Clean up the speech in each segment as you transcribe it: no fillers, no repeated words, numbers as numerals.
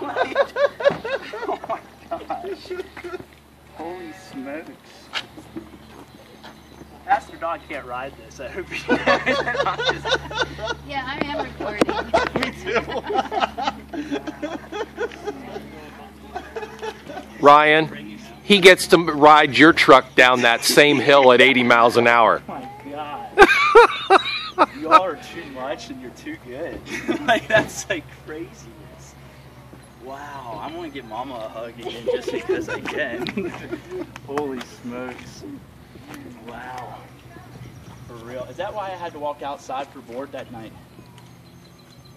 Like, oh my gosh. Holy smokes. Pastor Don can't ride this. I hope he Yeah, I am recording. Me too. Ryan, he gets to ride your truck down that same hill at 80 miles an hour. Oh my God. Y'all are too much and you're too good. Like, that's like craziness. Wow, I'm gonna give Mama a hug again just because I can. Holy smokes. Wow. For real. Is that why I had to walk outside for board that night?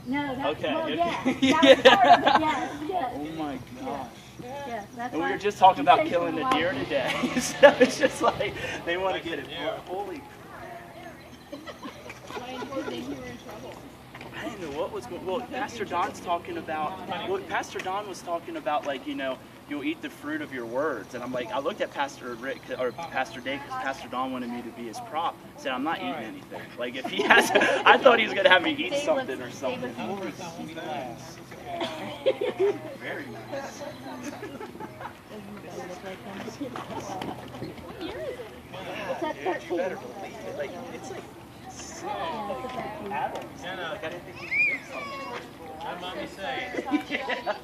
No, that's Okay. well, Yeah. yeah. That was part of it. Yes, yes. Oh my gosh. Yes, that's And we why were just talking about it takes killing a the while. deer today. So it's just like they want to get it. Holy I didn't know what was going on. Well, Pastor Don's talking about, Pastor Don was talking about, like, you know, you'll eat the fruit of your words. And I'm like, I looked at Pastor Rick, or Pastor Dave, because Pastor Don wanted me to be his prop. I said, I'm not eating anything. Like, if he has, I thought he was going to have me eat something or something. Very nice. What's that, 13? You better believe it. Like, it's like, atoms. Like, I didn't think you could make something. What mommy say? Yeah.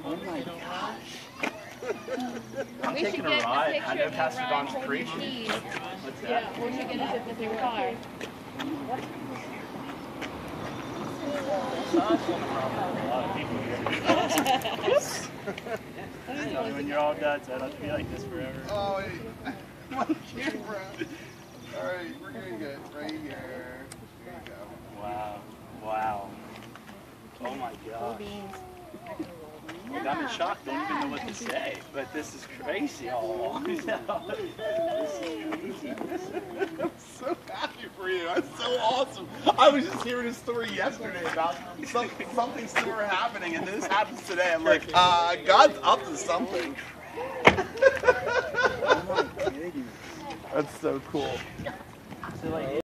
Oh my gosh. I'm taking a ride. I know Pastor Don's preaching. What's that? Yeah, we should get a zip with your car. When you're all done, so I don't have to be like this forever. Oh, wait. My camera. Alright, we're doing good. Right here. There you go. Wow. Wow. Oh my gosh. Like, I'm in shock. Don't even know what to say. But this is crazy all along. This is crazy. I'm so happy for you. That's so awesome. I was just hearing a story yesterday about something similar happening, and this happens today. I'm like, God's up to something. Oh my goodness. That's so cool. So like.